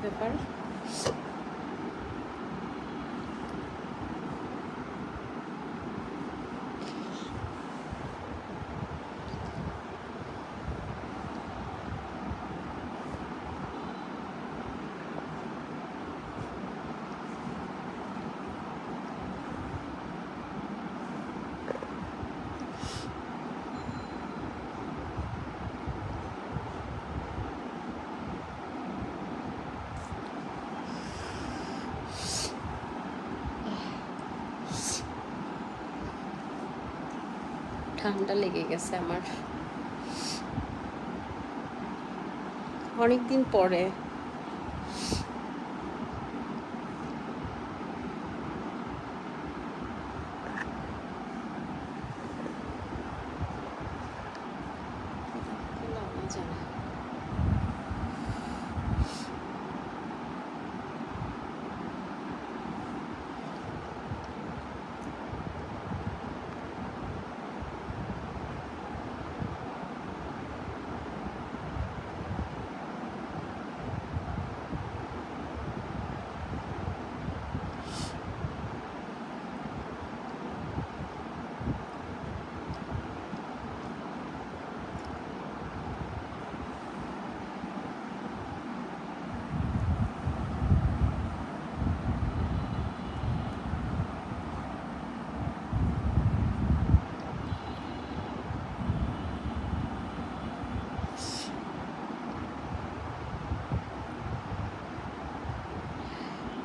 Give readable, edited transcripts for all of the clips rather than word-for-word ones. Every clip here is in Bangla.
ব্যাপার? ঠান্ডা লেগে গেছে আমার অনেকদিন পরে।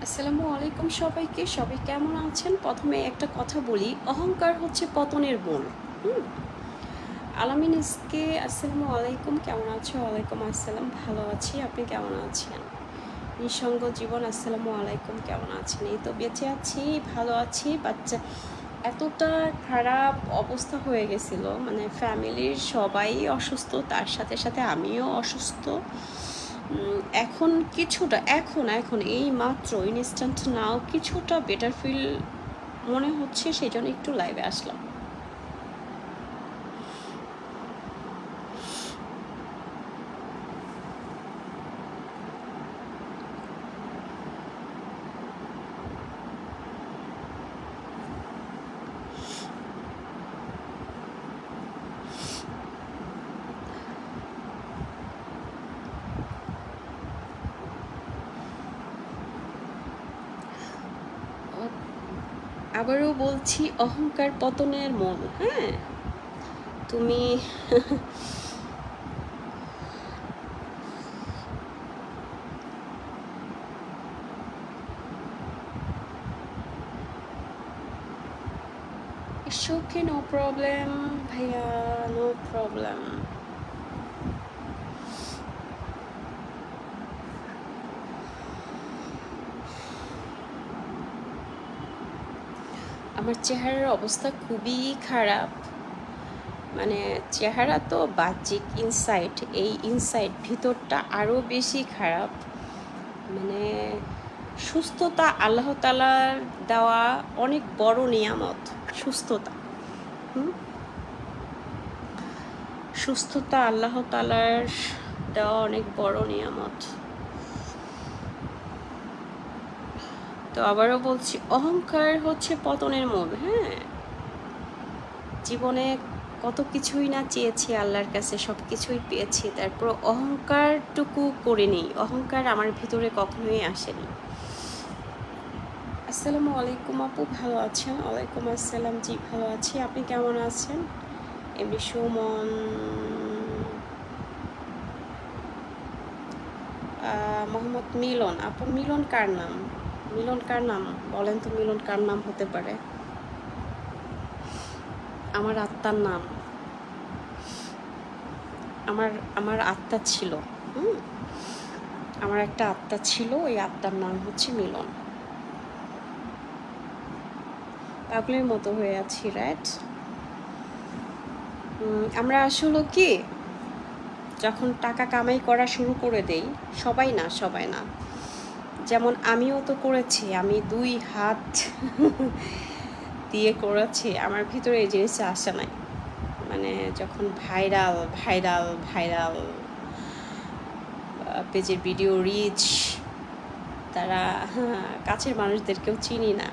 আসসালামু আলাইকুম সবাইকে। সবাই কেমন আছেন? প্রথমে একটা কথা বলি, অহংকার হচ্ছে পতনের মূল। আলামিন ইসকে আসসালামু আলাইকুম, কেমন আছো? ওয়ালাইকুম আসসালাম, ভালো আছি। আপনি কেমন আছেন? নিঃসঙ্গ জীবন আসসালামু আলাইকুম, কেমন আছেন? এই তো বেঁচে আছি, ভালো আছি। বাচ্চা এতটা খারাপ অবস্থা হয়ে গেছিল, মানে ফ্যামিলির সবাই অসুস্থ, তার সাথে সাথে আমিও অসুস্থ। এখন কিছুটা এখন এখন এই মাত্র ইনস্ট্যান্ট নাও কিছুটা বেটার ফিল মনে হচ্ছে, সেই জন্য একটু লাইভে আসলাম। আবারও বলছি, অহংকার পতনের মূল। হ্যাঁ, তুমি It's okay, no problem, ভাইয়া, no problem. আমার চেহারার অবস্থা খুবই খারাপ। মানে চেহারা তো বাহ্যিক, ইনসাইড, এই ইনসাইড ভিতরটা আরও বেশি খারাপ। মানে সুস্থতা আল্লাহ তাআলার দেওয়া অনেক বড় নিয়ামত। সুস্থতা সুস্থতা আল্লাহ তাআলার দেওয়া অনেক বড় নিয়ামত। তো আবারও বলছি, অহংকার হচ্ছে পতনের মূল। হ্যাঁ, জীবনে কত কিছুই না চেয়েছি আল্লাহর কাছে, সব কিছুই পেয়েছি, তারপর অহংকারটুকু করিনি। অহংকার আমার ভিতরে কখনোই আসেনি। আসসালামু আলাইকুম আপু, ভালো আছেন? ওয়ালাইকুম আসসালাম, জি ভালো আছি। আপনি কেমন আছেন? এমনি সুমন, মোহাম্মদ মিলন। আপু মিলন কার নাম? মিলন কার নাম বলেন তো, মিলন কার নাম হতে পারে? আমার আত্মার নাম। আমার আমার আত্মা ছিল। আমার একটা আত্মা ছিল, ওই আত্মার নাম হচ্ছে মিলন। পাগলের মতো হয়ে আছি, রাইট? আমরা আসলে কি, যখন টাকা কামাই করা শুরু করে দেই, সবাই না, সবাই না, যেমন আমিও তো করেছি, আমি 2 হাত দিয়ে করেছি, আমার ভিতরে এই জিনিসটা আসে নাই। মানে যখন ভাইরাল ভাইরাল ভাইরাল পেজের ভিডিও রিচ তারা কাছের মানুষদেরকেও চিনি না।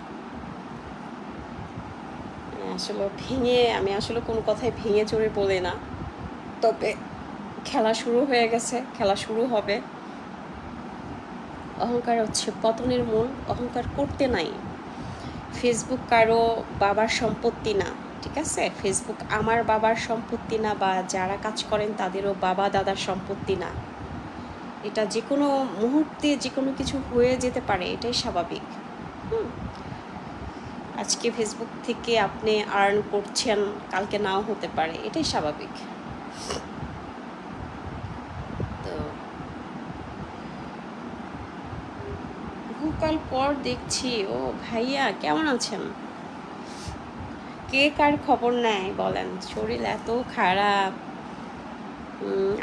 আসলে আমি আসলে কোনো কথাই ভেঙে চড়ে বলি না, তবে খেলা শুরু হয়ে গেছে, খেলা শুরু হবে। অহংকার হচ্ছে পতনের মূল, অহংকার করতে নাই। ফেসবুক কারো বাবার সম্পত্তি না, ঠিক আছে? ফেসবুক আমার বাবার সম্পত্তি না, বা যারা কাজ করেন তাদেরও বাবা দাদার সম্পত্তি না। এটা যে কোনো মুহূর্তে যে কোনো কিছু হয়ে যেতে পারে, এটাই স্বাভাবিক। আজকে ফেসবুক থেকে আপনি আর্ন করছেন, কালকে নাও হতে পারে, এটাই স্বাভাবিক। তো বহুকাল পর দেখছি। ও ভাইয়া কেমন আছেন? কে কার খবর নেয় বলেন? শরীর এত খারাপ।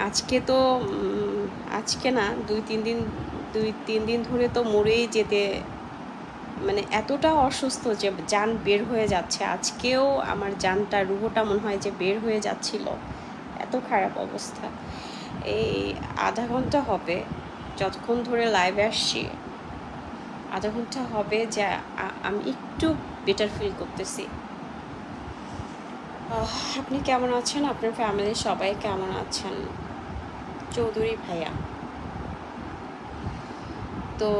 আজকে তো আজকে না, 2-3 দিন ধরে তো মরেই যেতে, মানে এতটা অসুস্থ যে জান বের হয়ে যাচ্ছে। আজকেও আমার জানটা, রুহটা মনে হয় যে বের হয়ে যাচ্ছিল, এত খারাপ অবস্থা। এই আধা ঘন্টা হবে যতক্ষণ ধরে লাইভে আসছি, আধা ঘন্টা হবে যে আমি একটু বেটার ফিল করতেছি। আপনি কেমন আছেন? আপনার ফ্যামিলির সবাই কেমন আছেন? চৌধুরী ভাইয়া। তো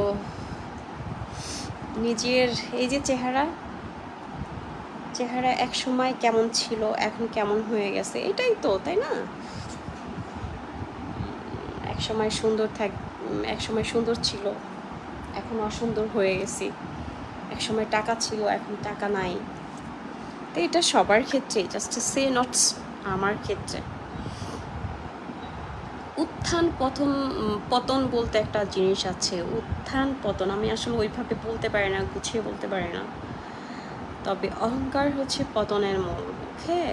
নিজের এই যে চেহারা এক সময় কেমন ছিল, এখন কেমন হয়ে গেছে, এটাই তো, তাই না? এক সময় সুন্দর ছিল, এখন অসুন্দর হয়ে গেছি। এক সময় টাকা ছিল, এখন টাকা নাই। তো এটা সবার ক্ষেত্রে, জাস্ট সে নট আমার ক্ষেত্রে। উত্থান পতন বলতে একটা জিনিস আছে, উত্থান পতন। আমি আসলে ওইভাবে বলতে পারি না, গুছিয়ে বলতে পারি না। তবে অহংকার হচ্ছে পতনের মূল। ওকে,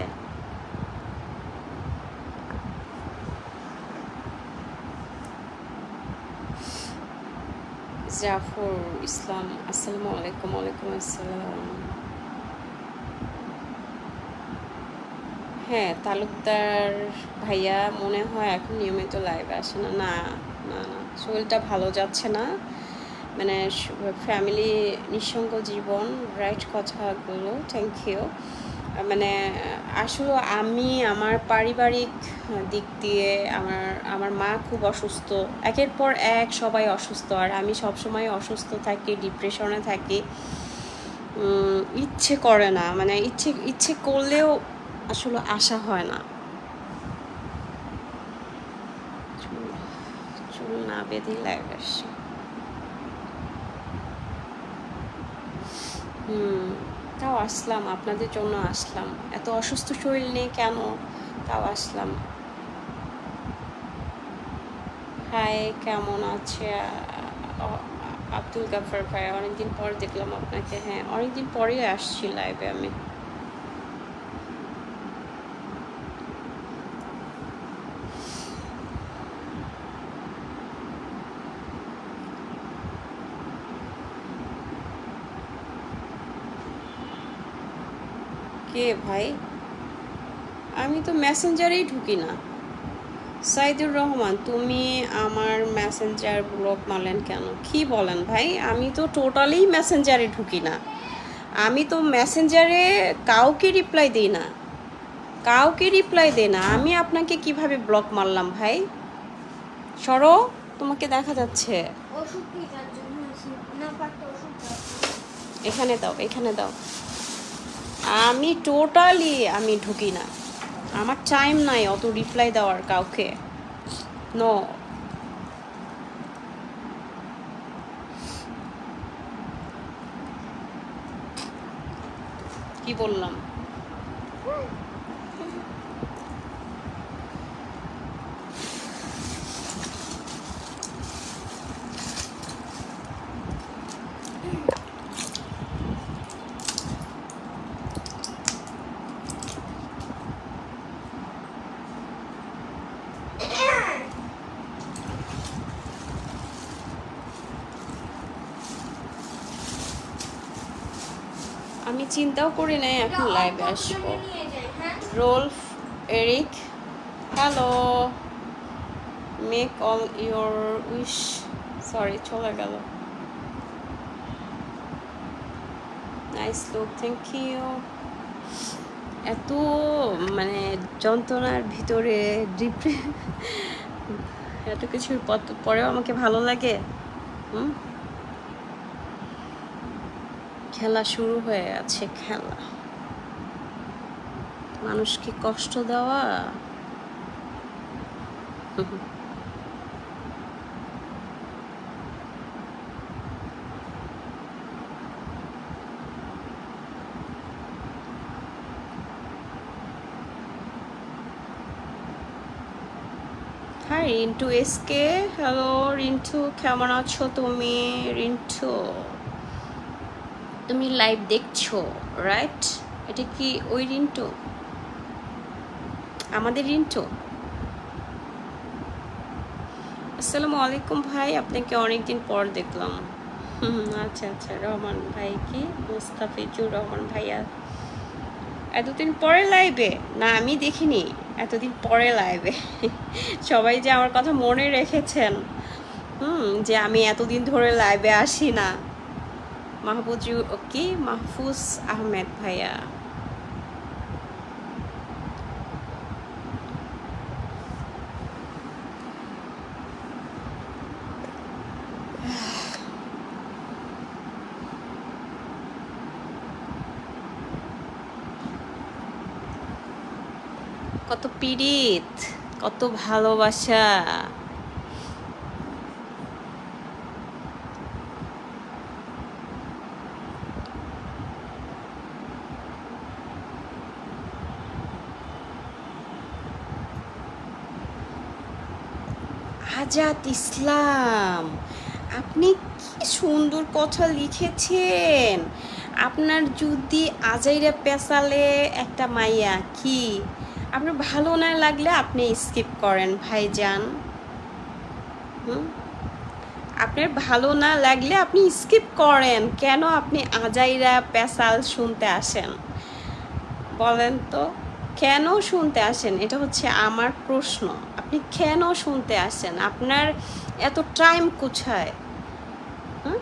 জাফর ইসলাম, আসসালামু আলাইকুম। ওয়ালাইকুম আসসালাম। হ্যাঁ, তালুকদার ভাইয়া মনে হয় এখন নিয়মিত লাইভে আসে না। না না না, শরীরটা ভালো যাচ্ছে না, মানে ফ্যামিলি, নিঃসঙ্গ জীবন, রাইট কথাগুলো, থ্যাংক ইউ। মানে আসলে আমি আমার পারিবারিক দিক দিয়ে আমার মা খুব অসুস্থ, একের পর এক সবাই অসুস্থ, আর আমি সবসময় অসুস্থ থাকি, ডিপ্রেশনে থাকি। ইচ্ছে করে না, মানে ইচ্ছে করলেও আসলে আশা হয় না। চুল না বেঁধে লাইভ আসছি। তাও আসলাম, আপনাদের জন্য আসলাম। এত অসুস্থ শরীর নিয়ে কেন, তাও আসলাম। হাই, কেমন আছে আব্দুল গাফার ভাই? অনেকদিন পর দেখলাম আপনাকে। হ্যাঁ, অনেকদিন পরেই আসছি লাইভে আমি। কে ভাই? আমি তো মেসেঞ্জারেই ঢুকি না। সাইদুর রহমান, তুমি আমার মেসেঞ্জার ব্লক মারলেন কেন? কি বলেন ভাই? আমি তো টোটালি মেসেঞ্জারে ঢুকি না। আমি তো মেসেঞ্জারে কাউকে রিপ্লাই দিই না, আমি আপনাকে কিভাবে ব্লক মারলাম ভাই? সরো, তোমাকে দেখা যাচ্ছে। এখানে দাও, এখানে দাও। আমি টোটালি ঢুকি না, আমার টাইম নাই অত রিপ্লাই দেওয়ার কাউকে। নো, কি বললাম? আমি চিন্তাও করি নাই এখন লাইভে আসবো। Rolf, Eric, hello, make all your wish. Sorry, চলে গেল। Nice look, thank you. এত মানে যন্ত্রণার ভিতরে এত কিছুর পরেও আমাকে ভালো লাগে। হুম, খেলা শুরু হয়ে আছে, খেলা মানুষকে কষ্ট দেওয়া। Hi Rintu SK, hello Rintu, কেমন আছো তুমি? রিন্টু, তুমি লাইভ দেখছো রাইট? এটা কি ওই রিন্টু, আমাদের রিন্টু? আসসালামু আলাইকুম ভাই, আপনাকে অনেকদিন পর দেখলাম। আচ্ছা আচ্ছা, রহমান ভাই কি মুস্তাফিজুর রহমান ভাইয়া এতদিন পরে লাইভে? না আমি দেখিনি এতদিন পরে লাইভে। সবাই যে আমার কথা মনে রেখেছেন, যে আমি এতদিন ধরে লাইভে আসি না। কি মাহফুজ আহমেদ ভাইয়া, কত পীড়িত, কত ভালোবাসা। আজাদ ইসলাম, আপনি কি সুন্দর কথা লিখেছেন। আপনার যদি আজাইরা পেশালে একটা মাইয়া কি, আপনার ভালো না লাগলে আপনি স্কিপ করেন ভাইজান। হুম, আপনার ভালো না লাগলে আপনি স্কিপ করেন, কেন আপনি আজাইরা পেশাল শুনতে আসেন বলেন তো? কেন শুনতে আসেন, এটা হচ্ছে আমার প্রশ্ন। আপনি কেন শুনতে আসেন? আপনার এত টাইম কোথায়? হুম,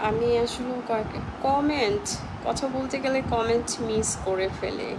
আমি আসলে কমেন্ট, কথা বলতে গেলে কমেন্ট মিস করে ফেলে।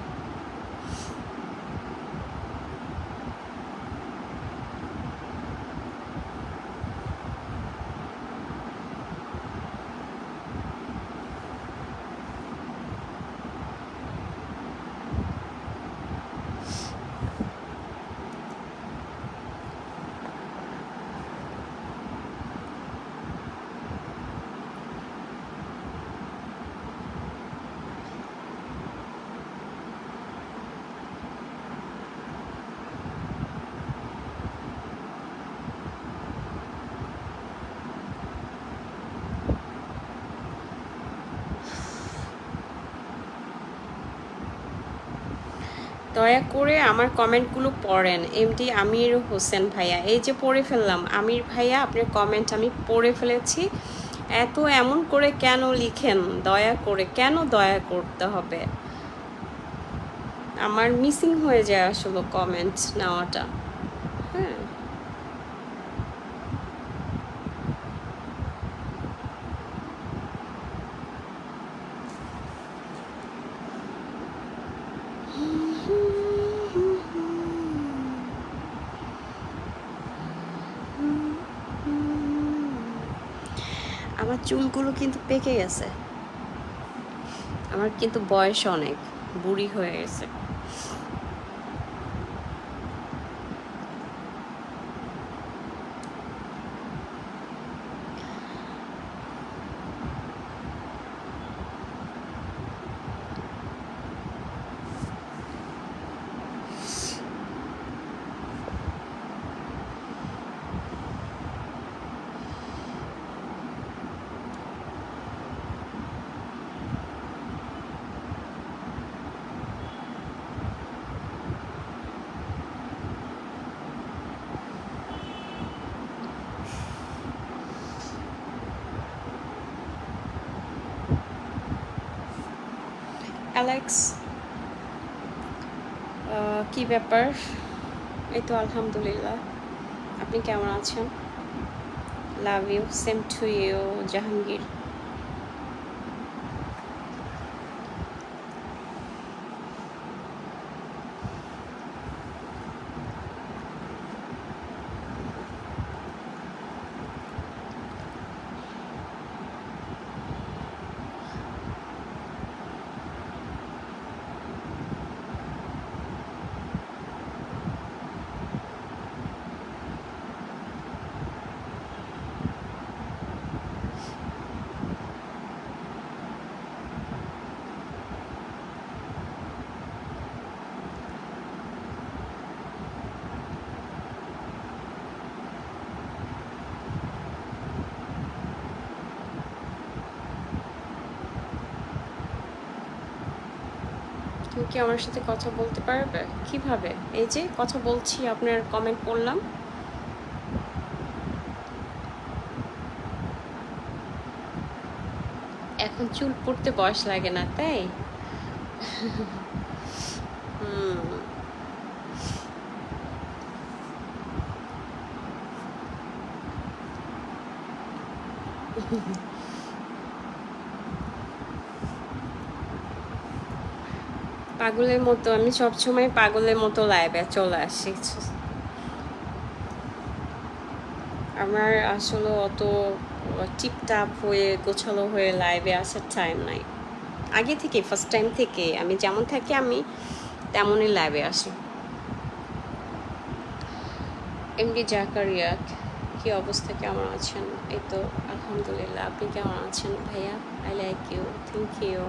দয়া করে আমার কমেন্টগুলো পড়েন। এমডি আমির হোসেন ভাইয়া, এই যে পড়ে ফেললাম। আমির ভাইয়া, আপনার কমেন্ট আমি পড়ে ফেলেছি। এত এমন করে কেন লিখেন? দয়া করে, কেন দয়া করতে হবে? আমার মিসিং হয়ে যায় আসলে কমেন্ট নেওয়াটা। হ্যাঁ, আমার চুলগুলো কিন্তু পেকে গেছে, আমার কিন্তু বয়স অনেক, বুড়ি হয়ে গেছে। অ্যালেক্স, কি ব্যাপার? এই তো আলহামদুলিল্লাহ। আপনি কেমন আছেন? Love you, same to you Jahangir. তুমি কি আমার সাথে কথা বলতে পারবে? কিভাবে? এই যে কথা বলছি, আপনার কমেন্ট পড়লাম। এখন চুল পড়তে বয়স লাগে না, তাই? হুম। পাগলের মতো আমি সবসময় পাগলের মতো লাইভে চলে আসি। আমার আসলে অত টিপটাপ হয়ে গোছালো হয়ে লাইভে আসার টাইম নাই। আগে থেকে ফার্স্ট টাইম থেকে আমি যেমন থাকি আমি তেমনই লাইভে আসি। এমডি জাকারিয়া, কি অবস্থা, কেমন আছেন? এই তো আলহামদুলিল্লাহ। আপনি কেমন আছেন ভাইয়া? I like you, thank you.